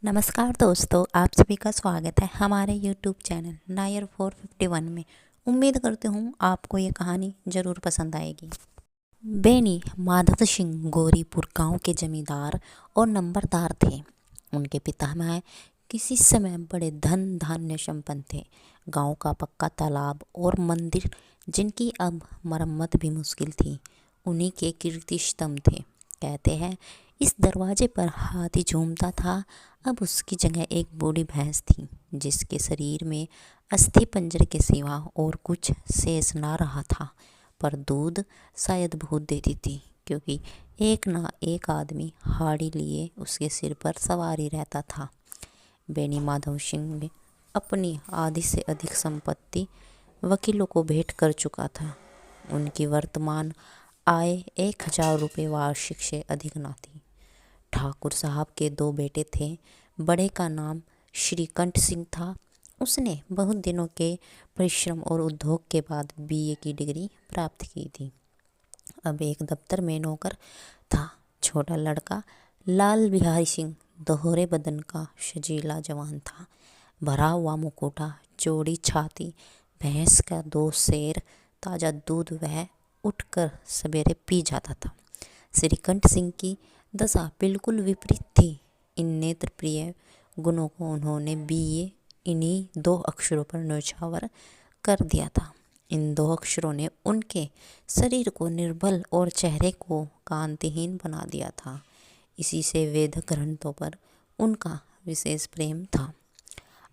नमस्कार दोस्तों, आप सभी का स्वागत है हमारे यूट्यूब चैनल नायर 451 में। उम्मीद करती हूँ आपको ये कहानी ज़रूर पसंद आएगी। बेनी माधव सिंह गौरीपुर गांव के जमींदार और नंबरदार थे। उनके पितामह किसी समय बड़े धन धान्य संपन्न थे। गांव का पक्का तालाब और मंदिर, जिनकी अब मरम्मत भी मुश्किल थी, उन्हीं के कीर्ति स्तंभ थे। कहते हैं इस दरवाजे पर हाथी झूमता था। अब उसकी जगह एक बूढ़ी भैंस थी, जिसके शरीर में अस्थि पंजर के सिवा और कुछ शेष ना रहा था, पर दूध शायद बहुत देती थी, क्योंकि एक ना एक आदमी हाड़ी लिए उसके सिर पर सवारी रहता था। बेनी माधव सिंह ने अपनी आधी से अधिक संपत्ति वकीलों को भेंट कर चुका था। उनकी वर्तमान आय 1,000 रुपये वार्षिक से अधिक न थी। ठाकुर साहब के 2 बेटे थे। बड़े का नाम श्रीकंठ सिंह था। उसने बहुत दिनों के परिश्रम और उद्योग के बाद बीए की डिग्री प्राप्त की थी। अब एक दफ्तर में नौकर था। छोटा लड़का लाल बिहारी सिंह दोहरे बदन का शजीला जवान था। भरा हुआ मुखौटा, चौड़ी छाती, भैंस का 2 सेर ताज़ा दूध वह उठकर सवेरे पी जाता था। श्रीकंठ सिंह की दशा बिल्कुल विपरीत थी। इन नेत्र प्रिय गुणों को उन्होंने बीए इन्हीं 2 अक्षरों पर न्यौछावर कर दिया था। इन 2 अक्षरों ने उनके शरीर को निर्बल और चेहरे को कांतिहीन बना दिया था। इसी से वेद ग्रंथों पर उनका विशेष प्रेम था।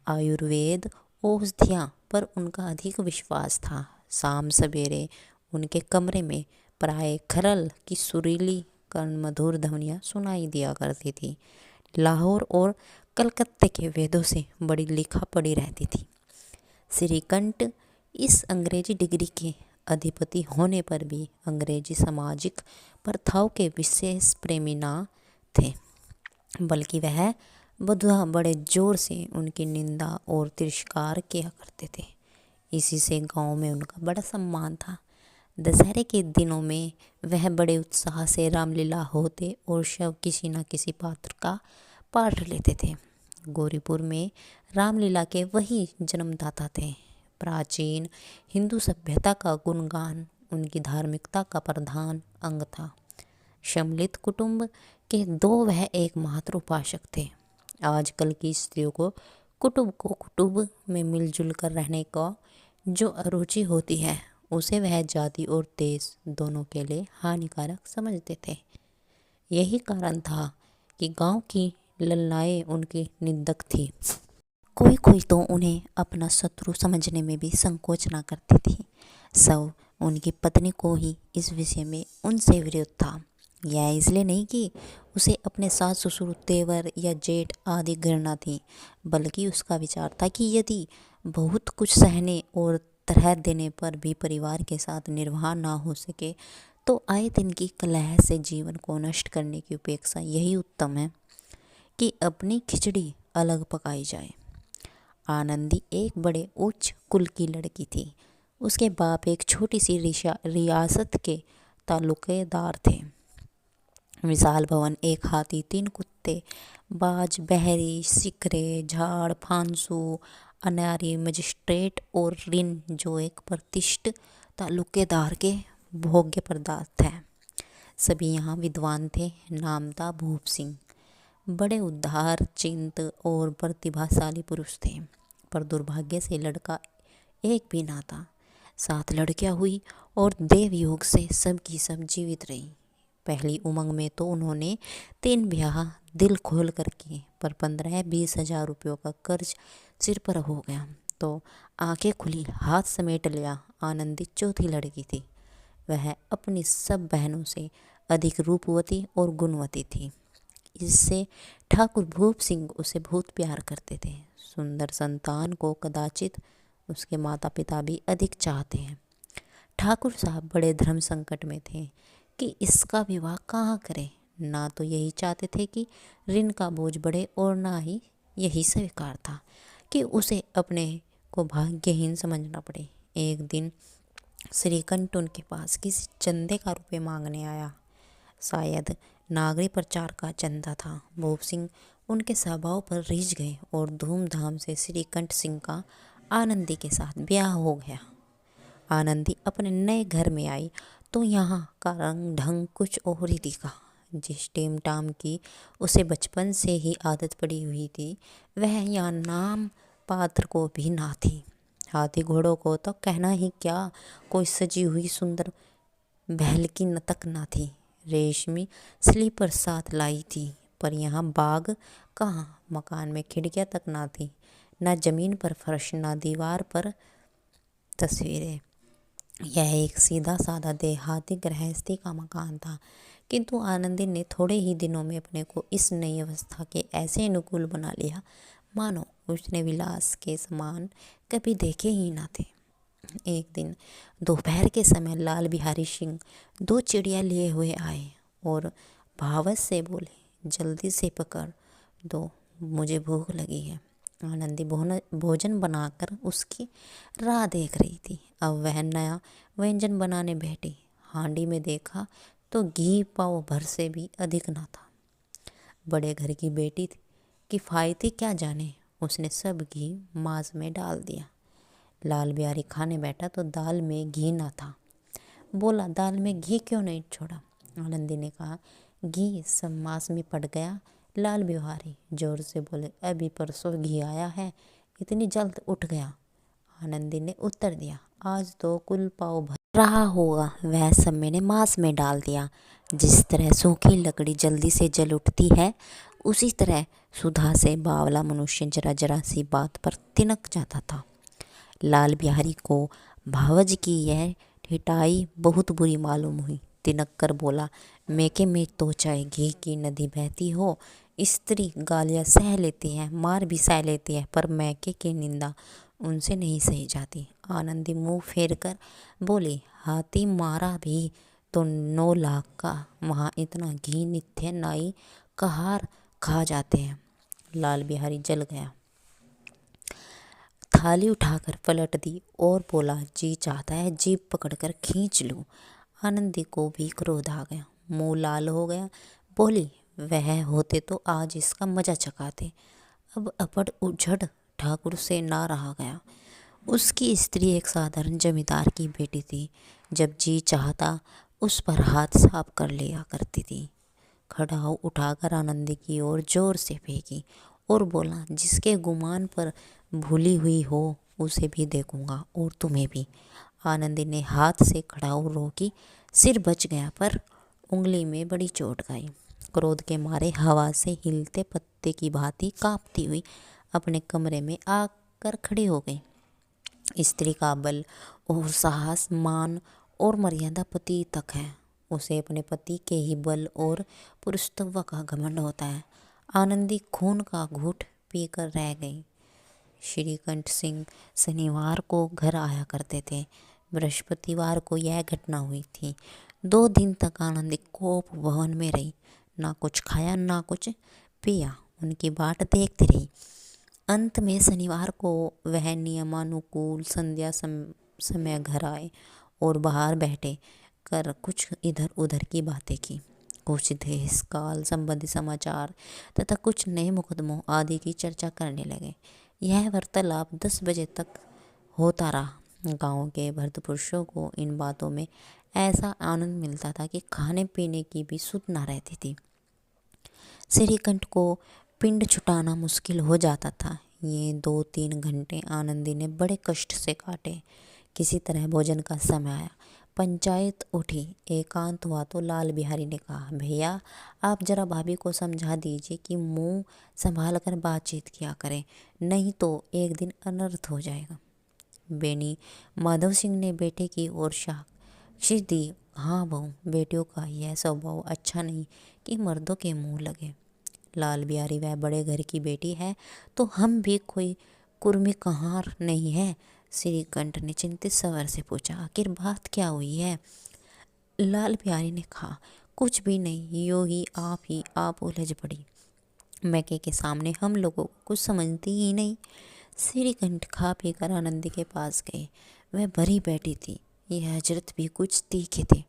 आयुर्वेद औषधियाँ पर उनका अधिक विश्वास था। शाम सवेरे उनके कमरे में प्राय खरल की सुरीली कर्णमधुर ध्वनियाँ सुनाई दिया करती थी। लाहौर और कलकत्ते के वेदों से बड़ी लिखा पड़ी रहती थी। श्रीकंठ इस अंग्रेजी डिग्री के अधिपति होने पर भी अंग्रेजी सामाजिक प्रथाओं के विशेष प्रेमी ना थे, बल्कि वह बधुआ बड़े जोर से उनकी निंदा और तिरस्कार किया करते थे। इसी से गांव में उनका बड़ा सम्मान था। दशहरे के दिनों में वह बड़े उत्साह से रामलीला होते और सब किसी न किसी पात्र का पाठ लेते थे। गौरीपुर में रामलीला के वही जन्मदाता थे। प्राचीन हिंदू सभ्यता का गुणगान उनकी धार्मिकता का प्रधान अंग था। सम्मिलित कुटुंब के 2 वह एकमात्र उपासक थे। आजकल की स्त्रियों को कुटुंब में मिलजुल कर रहने का जो अरुचि होती है, उसे वह जाति और देश दोनों के लिए हानिकारक समझते थे। यही कारण था कि गांव की ललनाएं उनकी निंदक थी। कोई कोई तो उन्हें अपना शत्रु समझने में भी संकोच ना करती थी। सब उनकी पत्नी को ही इस विषय में उनसे विरोध था। यह इसलिए नहीं कि उसे अपने सास ससुर तेवर या जेठ आदि घृणा थी, बल्कि उसका विचार था कि यदि बहुत कुछ सहने और तरह देने पर भी परिवार के साथ निर्वाह ना हो सके, तो आए दिन की कलह से जीवन को नष्ट करने की अपेक्षा यही उत्तम है कि अपनी खिचड़ी अलग पकाई जाए। आनंदी एक बड़े उच्च कुल की लड़की थी। उसके बाप एक छोटी सी रियासत के तालुकेदार थे। विशाल भवन, एक हाथी, 3 कुत्ते, बाज, बहरी, सिकरे, झाड़, फांसू, अनारी, मजिस्ट्रेट और रिन, जो एक प्रतिष्ठित तालुकेदार के भोग्य पदार्थ है। सभी यहाँ विद्वान थे। नाम था भूप सिंह। बड़े उदार चिंत और प्रतिभाशाली पुरुष थे, पर दुर्भाग्य से लड़का एक भी ना था। 7 लड़कियां हुई और देव योग से सब की सब जीवित रही। पहली उमंग में तो उन्होंने 3 ब्याह दिल खोल कर किए, पर 15-20 हजार रुपयों का कर्ज सिर पर हो गया तो आंखें खुली, हाथ समेट लिया। आनंदी चौथी लड़की थी। वह अपनी सब बहनों से अधिक रूपवती और गुणवती थी। इससे ठाकुर भूप सिंह उसे बहुत प्यार करते थे। सुंदर संतान को कदाचित उसके माता पिता भी अधिक चाहते हैं। ठाकुर साहब बड़े धर्म संकट में थे कि इसका विवाह कहाँ करें। ना तो यही चाहते थे कि ऋण का बोझ बढ़े, और ना ही यही स्वीकार था कि उसे अपने को भाग्यहीन समझना पड़े। एक दिन श्रीकंठ उनके पास किसी चंदे का रुपये मांगने आया। शायद नागरी प्रचार का चंदा था। भूप सिंह उनके स्वभाव पर रिझ गए और धूमधाम से श्रीकंठ सिंह का आनंदी के साथ ब्याह हो गया। आनंदी अपने नए घर में आई तो यहाँ का रंग ढंग कुछ और ही दिखा। जिस टेम टाम की उसे बचपन से ही आदत पड़ी हुई थी, वह यहाँ नाम पात्र को भी ना थी। हाथी घोड़ों को तो कहना ही क्या, कोई सजी हुई सुंदर बैल की न तक ना थी। रेशमी स्लीपर साथ लाई थी, पर यहाँ बाग कहाँ, मकान में खिड़कियाँ तक ना थी, ना जमीन पर फर्श, ना दीवार पर तस्वीरें। यह एक सीधा साधा देहाती गृहस्थी का मकान था, किंतु आनंदी ने थोड़े ही दिनों में अपने को इस नई अवस्था के ऐसे अनुकूल बना लिया मानो उसने विलास के समान कभी देखे ही ना थे। एक दिन दोपहर के समय लाल बिहारी सिंह 2 चिड़िया लिए हुए आए और भावस से बोले, जल्दी से पकड़ दो, मुझे भूख लगी है। आनंदी भोजन बनाकर उसकी राह देख रही थी। अब वह नया व्यंजन बनाने बैठी। हांडी में देखा तो घी पाव भर से भी अधिक ना था। बड़े घर की बेटी थी, किफ़ायती क्या जाने, उसने सब घी मांस में डाल दिया। लाल बिहारी खाने बैठा तो दाल में घी ना था। बोला, दाल में घी क्यों नहीं छोड़ा? आनंदी ने कहा, घी सब मांस में पड़ गया। लाल बिहारी जोर से बोले, अभी परसों घी आया है, इतनी जल्द उठ गया? आनंदी ने उत्तर दिया, आज तो कुल पाव भर रहा होगा, वह सब मैंने मांस में डाल दिया। जिस तरह सूखी लकड़ी जल्दी से जल उठती है, उसी तरह सुधा से बावला मनुष्य जरा जरा सी बात पर तिनक जाता था। लाल बिहारी को भावज की यह ठिठाई बहुत बुरी मालूम हुई। तिनक कर बोला, मेके में तो चाहे घी की नदी बहती हो, स्त्री गालियाँ सह लेती है, मार भी सह लेती है, पर मैके की निंदा उनसे नहीं सही जाती। आनंदी मुंह फेर कर बोली, हाथी मारा भी तो 9 लाख का, वहाँ इतना घी नित्य नाई कहार खा जाते हैं। लाल बिहारी जल गया, थाली उठाकर पलट दी और बोला, जी चाहता है जीभ पकड़कर खींच लूं। आनंदी को भी क्रोध आ गया, मुंह लाल हो गया। बोली, वह होते तो आज इसका मजा चखाते। अब अपड़ उझड़ ठाकुर से ना रहा गया। उसकी स्त्री एक साधारण जमींदार की बेटी थी। जब जी चाहता उस पर हाथ साफ कर लिया करती थी। खड़ाऊ उठाकर आनंदी की ओर जोर से फेंकी और बोला, जिसके गुमान पर भूली हुई हो उसे भी देखूंगा और तुम्हें भी। आनंदी ने हाथ से खड़ाऊ रोकी, सिर बच गया पर उंगली में बड़ी चोट खाई। क्रोध के मारे हवा से हिलते पत्ते की भांति कांपती हुई अपने कमरे में आकर खड़ी हो गई। स्त्री का बल और साहस, मान और मर्यादा पति तक है। उसे अपने पति के ही बल और पुरुषत्व का घमंड होता है। आनंदी खून का घूंट पीकर रह गई। श्रीकंठ सिंह शनिवार को घर आया करते थे। बृहस्पतिवार को यह घटना हुई थी। 2 दिन तक आनंदी कोप भवन में रही, ना कुछ खाया ना कुछ पिया, उनकी बाट देखती रही। अंत में शनिवार को वह नियमानुकूल संध्या समय घर आए और बाहर बैठे कर कुछ इधर उधर की बातें की। कुछ देश काल संबंधी समाचार तथा कुछ नए मुकदमों आदि की चर्चा करने लगे। यह वार्तालाप 10 बजे तक होता रहा। गांव के भृत पुरुषों को इन बातों में ऐसा आनंद मिलता था कि खाने पीने की भी सुध ना रहती थी। श्रीकंठ को पिंड छुटाना मुश्किल हो जाता था। ये 2-3 घंटे आनंदी ने बड़े कष्ट से काटे। किसी तरह भोजन का समय आया। पंचायत उठी, एकांत हुआ तो लाल बिहारी ने कहा, भैया आप जरा भाभी को समझा दीजिए कि मुंह संभाल कर बातचीत किया करें, नहीं तो एक दिन अनर्थ हो जाएगा। बेनी माधव सिंह ने बेटे की ओर साक्षी दी, हाँ बहू, बेटियों का यह स्वभाव अच्छा नहीं कि मर्दों के मुंह लगे। लाल बिहारी, वह बड़े घर की बेटी है तो हम भी कोई कुर्मी कहार नहीं है। श्रीकंठ ने चिंतित स्वर से पूछा, आखिर बात क्या हुई है? लाल बिहारी ने कहा, कुछ भी नहीं, यूं ही आप उलझ पड़ी। मैके के सामने हम लोगों को कुछ समझती ही नहीं। श्रीकंठ खा पी कर आनंदी के पास गए। वह भरी बैठी थी। यह हजरत भी कुछ तीखे थे।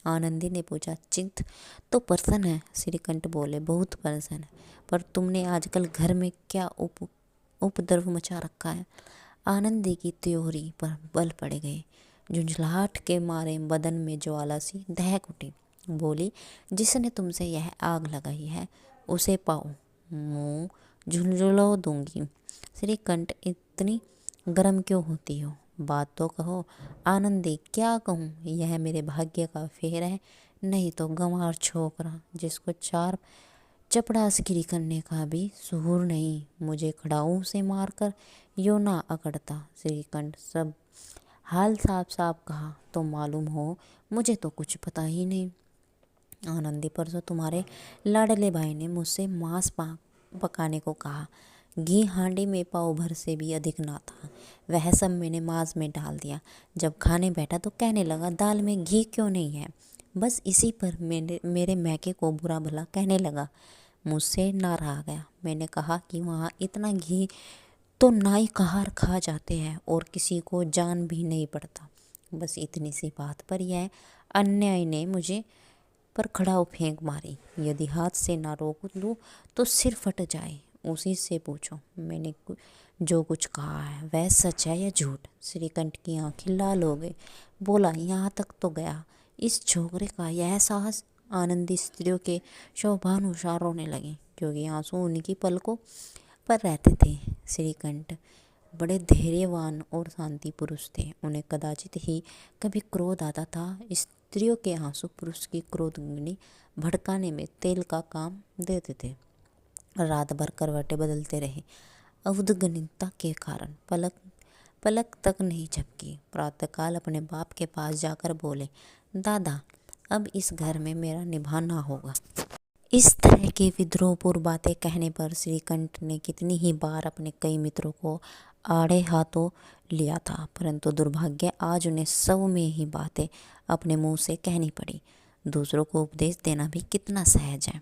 आनंदी ने पूछा। चिंत तो प्रसन्न है, श्रीकंठ बोले। बहुत प्रसन्न है, पर तुमने आजकल घर में क्या उपद्रव मचा रखा है। आनंदी की त्योरी पर बल पड़ गए। झुंझलाहट के मारे बदन में ज्वाला सी दहक उठी। बोली, जिसने तुमसे यह आग लगाई है उसे पाओ, मुंह झुंझुला दूंगी। श्रीकंठ, इतनी गर्म क्यों होती हो, बात तो कहो। आनंदी, क्या कहूँ, यह मेरे भाग्य का फेर है, नहीं तो गंवार छोकरा जिसको चार चपड़ासगिरी करने का भी सुहूर नहीं, मुझे खड़ाऊ से मारकर यो ना अकड़ता। श्रीकंठ, सब हाल साफ साफ कहा तो मालूम हो, मुझे तो कुछ पता ही नहीं। आनंदी, परसों तुम्हारे लाडले भाई ने मुझसे मांस पकाने को कहा। घी हांडी में पाव भर से भी अधिक ना था, वह सब मैंने मांस में डाल दिया। जब खाने बैठा तो कहने लगा, दाल में घी क्यों नहीं है। बस इसी पर मेरे मैके को बुरा भला कहने लगा। मुझसे ना रहा गया। मैंने कहा कि वहाँ इतना घी तो नाई कहार खा जाते हैं और किसी को जान भी नहीं पड़ता। बस इतनी सी बात पर यह अन्याय ने मुझे पर खड़ाऊ फेंक मारी। यदि हाथ से ना रोक लूँ तो सिर फट जाए। उसी से पूछो, मैंने जो कुछ कहा है वह सच है या झूठ। श्रीकंठ की आंखें लाल हो गई। बोला, यहाँ तक तो गया। इस छोकरे का यह साहस। आनंदी स्त्रियों के शोभानुसार रोने लगी, क्योंकि आंसू उनकी पलकों पर रहते थे। श्रीकंठ बड़े धैर्यवान और शांति पुरुष थे। उन्हें कदाचित ही कभी क्रोध आता था। स्त्रियों के आंसू पुरुष की क्रोधाग्नि भड़काने में तेल का काम देते थे। रात भर करवटें बदलते रहे। अवधगनिता के कारण पलक तक नहीं झपकी। प्रातःकाल अपने बाप के पास जाकर बोले, दादा, अब इस घर में मेरा निभाना होगा। इस तरह की विद्रोहपूर्ण बातें कहने पर श्रीकंठ ने कितनी ही बार अपने कई मित्रों को आड़े हाथों लिया था, परंतु दुर्भाग्य आज उन्हें सब में ही बातें अपने मुंह से कहनी पड़ी। दूसरों को उपदेश देना भी कितना सहज है।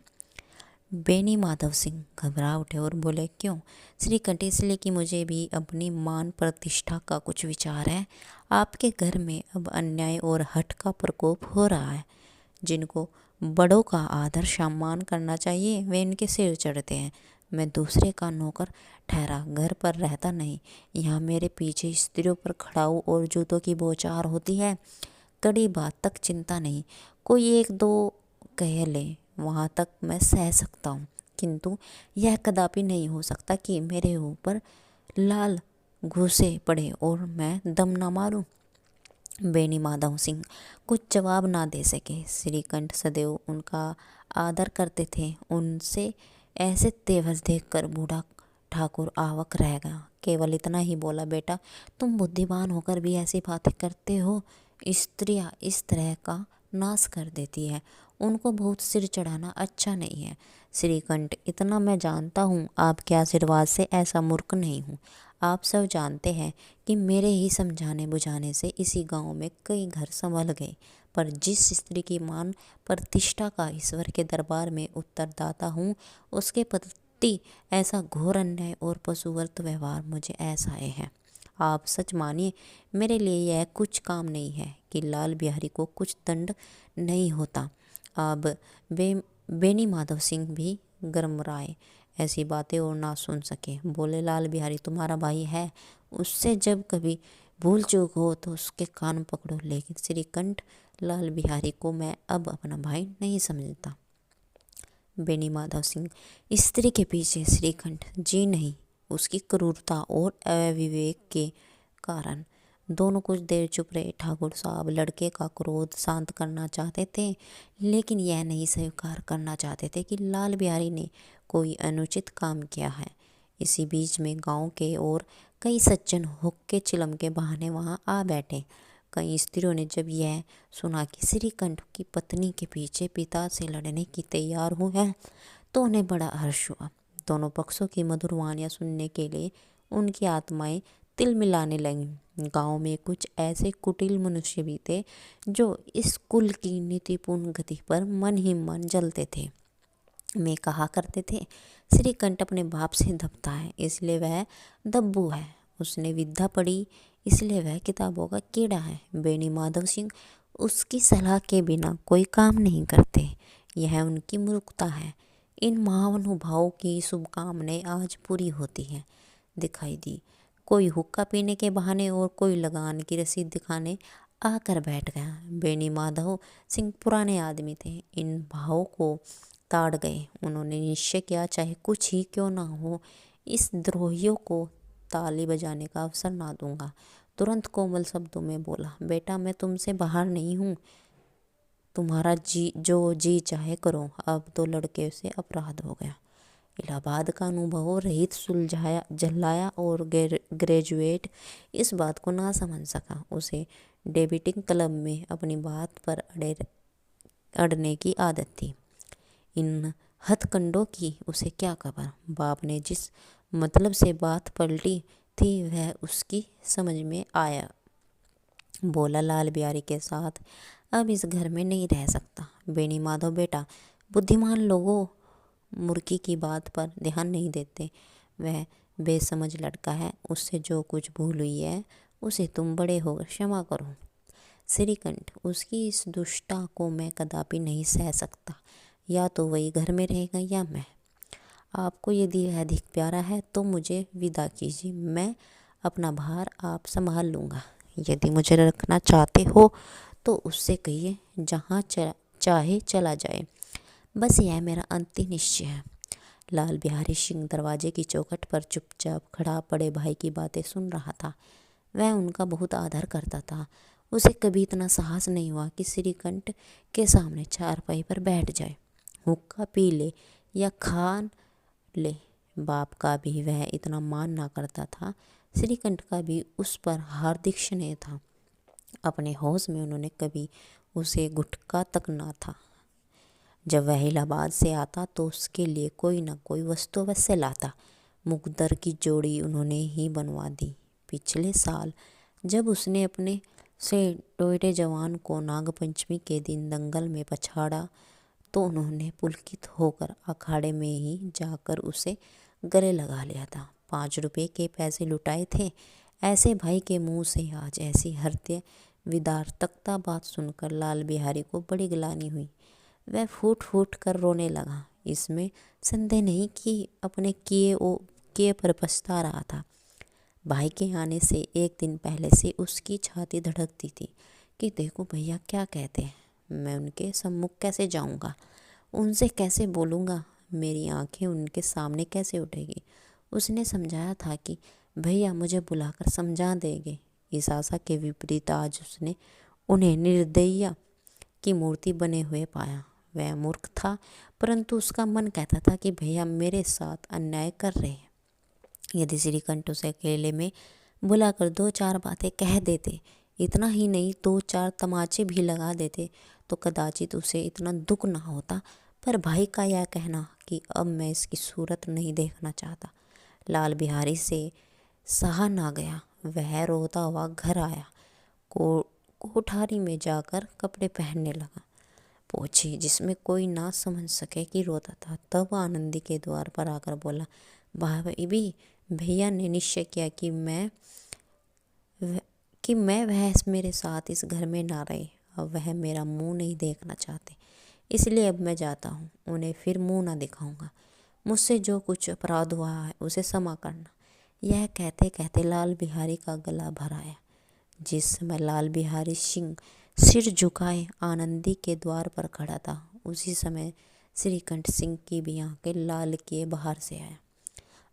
बेनी माधव सिंह घबरा उठे और बोले, क्यों। श्रीकंठ, इसलिए कि मुझे भी अपनी मान प्रतिष्ठा का कुछ विचार है। आपके घर में अब अन्याय और हठ का प्रकोप हो रहा है। जिनको बड़ों का आदर सम्मान करना चाहिए वे इनके सिर चढ़ते हैं। मैं दूसरे का नौकर ठहरा घर पर रहता नहीं। यहाँ मेरे पीछे स्त्रियों पर खड़ाऊ और जूतों की बौछार होती है। कड़ी बात तक चिंता नहीं, कोई एक दो कह ले, वहाँ तक मैं सह सकता हूँ, किंतु यह कदापि नहीं हो सकता कि मेरे ऊपर लाल घूसे पड़े और मैं दम ना मारूं। बेनी माधव सिंह कुछ जवाब ना दे सके। श्रीकंठ सदैव उनका आदर करते थे। उनसे ऐसे तेवस देखकर बूढ़ा ठाकुर आवक रह गया। केवल इतना ही बोला, बेटा, तुम बुद्धिमान होकर भी ऐसी बातें करते हो। स्त्रियां इस तरह का नाश कर देती है, उनको बहुत सिर चढ़ाना अच्छा नहीं है। श्रीकंठ, इतना मैं जानता हूँ, आपके आशीर्वाद से ऐसा मूर्ख नहीं हूँ। आप सब जानते हैं कि मेरे ही समझाने बुझाने से इसी गांव में कई घर संभल गए, पर जिस स्त्री की मान प्रतिष्ठा का ईश्वर के दरबार में उत्तरदाता हूँ, उसके प्रति ऐसा घोर अन्याय और पशुवत व्यवहार मुझे असह्य है। आप सच मानिए, मेरे लिए यह कुछ काम नहीं है कि लाल बिहारी को कुछ दंड नहीं होता। अब बेनी माधव सिंह भी गरमराए, ऐसी बातें और ना सुन सके। बोले, लाल बिहारी तुम्हारा भाई है, उससे जब कभी भूल चूक हो तो उसके कान पकड़ो। लेकिन श्रीकंठ, लाल बिहारी को मैं अब अपना भाई नहीं समझता। बेनी माधव सिंह स्त्री के पीछे श्रीकंठ, जी नहीं, उसकी क्रूरता और अविवेक के कारण। दोनों कुछ देर चुप रहे। ठाकुर साहब लड़के का क्रोध शांत करना चाहते थे, लेकिन यह नहीं स्वीकार करना चाहते थे कि लाल बिहारी ने कोई अनुचित काम किया है। इसी बीच में गांव के और कई सज्जन हुक्के चिलम के बहाने वहां आ बैठे। कई स्त्रियों ने जब यह सुना कि श्रीकंठ की पत्नी के पीछे पिता से लड़ने की तैयार हुए हैं, तो उन्हें बड़ा हर्ष हुआ। दोनों पक्षों की मधुर वाणियां सुनने के लिए उनकी आत्माएं तिल मिलाने लगीं। गांव में कुछ ऐसे कुटिल मनुष्य भी थे जो इस कुल की नीतिपूर्ण गति पर मन ही मन जलते थे। में कहा करते थे, श्रीकंठ अपने बाप से दबता है, इसलिए वह दब्बू है। उसने विद्या पढ़ी, इसलिए वह किताबों का कीड़ा है। बेनी माधव सिंह उसकी सलाह के बिना कोई काम नहीं करते। यह उनकी मूर्खता है। इन महानुभावों की शुभकामनाएं आज पूरी होती हैं। दिखाई दी। कोई हुक्का पीने के बहाने और कोई लगान की रसीद दिखाने आकर बैठ गया। बेनी माधव सिंह पुराने आदमी थे। इन भावों को ताड़ गए। उन्होंने निश्चय किया, चाहे कुछ ही क्यों ना हो, इस द्रोहियों को ताली बजाने का अवसर ना दूंगा। तुरंत कोमल शब्दों में बोला, बेटा मैं तुमसे बाहर नहीं हूँ, तुम्हारा जी चाहे करो। अब तो लड़के से अपराध हो गया। इलाहाबाद का अनुभव रहित सुलझाया झल्लाया और ग्रेजुएट इस बात को ना समझ सका। उसे डेबिटिंग क्लब में अपनी बात पर अड़ने की आदत थी। इन हथकंडों की उसे क्या खबर। बाप ने जिस मतलब से बात पलटी थी वह उसकी समझ में आया। बोला, लाल बिहारी के साथ अब इस घर में नहीं रह सकता। बेनी माधव बेटा, बुद्धिमान लोगों मुर्गी की बात पर ध्यान नहीं देते। वह बेसमझ लड़का है। उससे जो कुछ भूल हुई है उसे तुम बड़े होकर क्षमा करो। श्रीकंठ, उसकी इस दुष्टता को मैं कदापि नहीं सह सकता। या तो वही घर में रहेगा या मैं। आपको यदि वह अधिक प्यारा है तो मुझे विदा कीजिए। मैं अपना भार आप संभाल लूँगा। यदि मुझे रखना चाहते हो तो उससे कहिए जहाँ चाहे चला जाए। बस यह मेरा अंतिम निश्चय है। लाल बिहारी सिंह दरवाजे की चौखट पर चुपचाप खड़ा बड़े भाई की बातें सुन रहा था। वह उनका बहुत आदर करता था। उसे कभी इतना साहस नहीं हुआ कि श्रीकंठ के सामने चारपाई पर बैठ जाए, हुक्का पी ले या खान ले। बाप का भी वह इतना मान ना करता था। श्रीकंठ का भी उस पर हार्दिक स्नेह था। अपने होश में उन्होंने कभी उसे गुटखा तक ना था। जब वह इलाहाबाद से आता तो उसके लिए कोई ना कोई वस्तु अवश्य लाता। मुकद्दर की जोड़ी उन्होंने ही बनवा दी। पिछले साल जब उसने अपने से टोयटे जवान को नागपंचमी के दिन दंगल में पछाड़ा तो उन्होंने पुलकित होकर अखाड़े में ही जाकर उसे गले लगा लिया था। 5 रुपये के पैसे लुटाए थे। ऐसे भाई के मुंह से आज ऐसी हृदय विदारकता बात सुनकर लाल बिहारी को बड़ी ग्लानि हुई। वह फूट फूट कर रोने लगा। इसमें संदेह नहीं कि अपने किए पर पछता रहा था। भाई के आने से एक दिन पहले से उसकी छाती धड़कती थी कि देखो भैया क्या कहते हैं, मैं उनके सम्मुख कैसे जाऊंगा, उनसे कैसे बोलूँगा, मेरी आंखें उनके सामने कैसे उठेगी। उसने समझाया था कि भैया मुझे बुलाकर समझा देंगे। इस आशा के विपरीत आज उसने उन्हें निर्दयी की मूर्ति बने हुए पाया। वह मूर्ख था, परंतु उसका मन कहता था कि भैया मेरे साथ अन्याय कर रहे हैं। यदि श्रीकंठ उसे अकेले में बुलाकर 2-4 बातें कह देते, इतना ही नहीं 2-4 तमाचे भी लगा देते तो कदाचित उसे इतना दुख ना होता। पर भाई का यह कहना कि अब मैं इसकी सूरत नहीं देखना चाहता, लाल बिहारी से सहा ना गया। वह रोता हुआ घर आया। कोठारी में जाकर कपड़े पहनने लगा, पोछे जिसमें कोई ना समझ सके कि रोता था। तब आनंदी के द्वार पर आकर बोला, भाभी भैया ने निश्चय किया कि मैं वह मेरे साथ इस घर में ना रहे। अब वह मेरा मुंह नहीं देखना चाहते, इसलिए अब मैं जाता हूँ। उन्हें फिर मुंह ना दिखाऊंगा। मुझसे जो कुछ अपराध हुआ है उसे क्षमा करना। यह कहते कहते लाल बिहारी का गला भर आया। जिस समय लाल बिहारी सिंह सिर झुकाए आनंदी के द्वार पर खड़ा था, उसी समय श्रीकंठ सिंह की भी आंखें लाल किए बाहर से आया।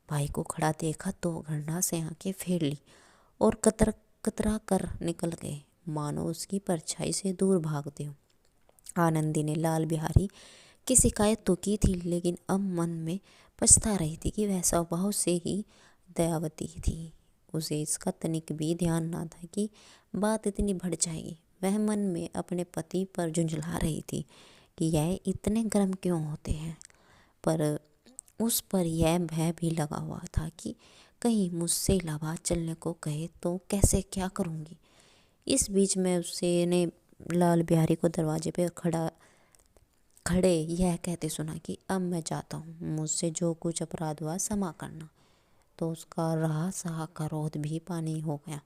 भाई को खड़ा देखा तो घृणा से आंखें फेर ली और कतरा कर निकल गए, मानो उसकी परछाई से दूर भागते हो। आनंदी ने लाल बिहारी की शिकायत तो की थी, लेकिन अब मन में पछता रही थी कि वह स्वभाव से ही दयावती थी। उसे इसका तनिक भी ध्यान ना था कि बात इतनी बढ़ जाएगी। वह मन में अपने पति पर झुंझला रही थी कि यह इतने गर्म क्यों होते हैं, पर उस पर यह भय भी लगा हुआ था कि कहीं मुझसे इलाहाबाद चलने को कहे तो कैसे क्या करूँगी। इस बीच में उसने लाल बिहारी को दरवाजे पे खड़े यह कहते सुना कि अब मैं जाता हूँ, मुझसे जो कुछ अपराध हुआ क्षमा करना। तो उसका रहा सहा क्रोध भी पानी हो गया।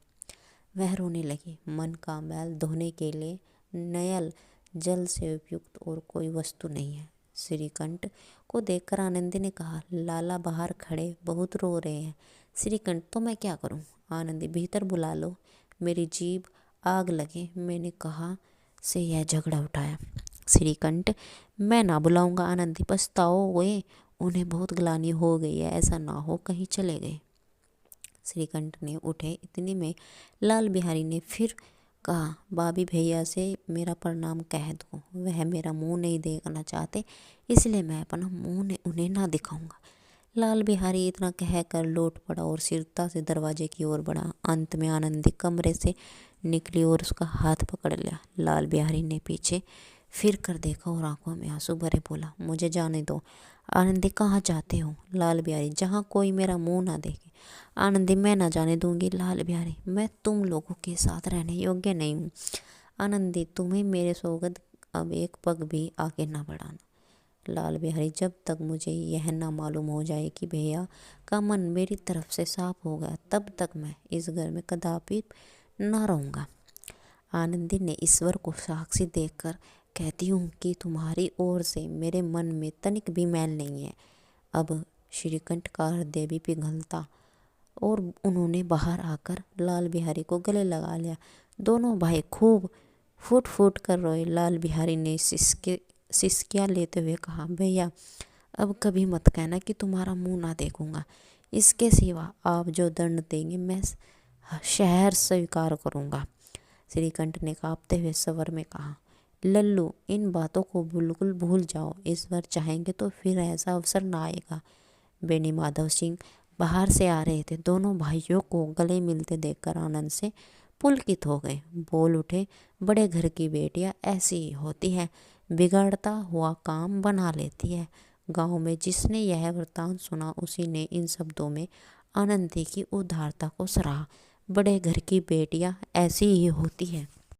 वह रोने लगी। मन का मैल धोने के लिए नयल जल से उपयुक्त और कोई वस्तु नहीं है। श्रीकंठ को देखकर आनंदी ने कहा, लाला बाहर खड़े बहुत रो रहे हैं। श्रीकंठ, तो मैं क्या करूं? आनंदी, भीतर बुला लो, मेरी जीभ आग लगे, मैंने कहा से यह झगड़ा उठाया। श्रीकंठ, मैं ना बुलाऊंगा। आनंदी, पछताओगे, उन्हें बहुत ग्लानि हो गई है, ऐसा ना हो कहीं चले गए। श्रीकंठ ने उठे। इतने में लाल बिहारी ने फिर कहा, भाभी भैया से मेरा प्रणाम कह दो, वह मेरा मुंह नहीं देखना चाहते, इसलिए मैं अपना मुंह उन्हें ना दिखाऊंगा। लाल बिहारी इतना कहकर लौट पड़ा और सिरता से दरवाजे की ओर बढ़ा। अंत में आनंदी कमरे से निकली और उसका हाथ पकड़ लिया। लाल बिहारी ने पीछे फिर कर देखा और आंखों में आंसू भरे बोला, मुझे जाने दो। आनंदी, कहाँ जाते हो? लाल बिहारी, जहाँ कोई मेरा मुंह ना देखे। आनंदी, मैं ना जाने दूंगी। लाल बिहारी, मैं तुम लोगों के साथ रहने योग्य नहीं हूँ। आनंदी, तुम्हें मेरे सौगंध अब एक पग भी आगे ना बढ़ाना। लाल बिहारी, जब तक मुझे यह ना मालूम हो जाए कि भैया का मन मेरी तरफ से साफ हो गया, तब तक मैं इस घर में कदापि ना रहूँगा। आनंदी ने ईश्वर को साक्षी देखकर कहती हूँ कि तुम्हारी ओर से मेरे मन में तनिक भी मैल नहीं है। अब श्रीकंठ का हृदय भी पिघलता और उन्होंने बाहर आकर लाल बिहारी को गले लगा लिया। दोनों भाई खूब फूट फूट कर रोए। लाल बिहारी ने सिसकियाँ लेते हुए कहा, भैया अब कभी मत कहना कि तुम्हारा मुंह ना देखूंगा। इसके सिवा आप जो दंड देंगे मैं शहर स्वीकार करूंगा। श्रीकंठ ने कांपते हुए स्वर में कहा, लल्लू, इन बातों को बिल्कुल भूल जाओ। इस बार चाहेंगे तो फिर ऐसा अवसर ना आएगा। बेनी माधव सिंह बाहर से आ रहे थे। दोनों भाइयों को गले मिलते देखकर आनंद से पुलकित हो गए। बोल उठे, बड़े घर की बेटियां ऐसी ही होती है, बिगड़ता हुआ काम बना लेती है। गांव में जिसने यह वृत्तांत सुना उसी ने इन शब्दों में आनंदी की उदारता को सराहा। बड़े घर की बेटियां ऐसी ही होती है।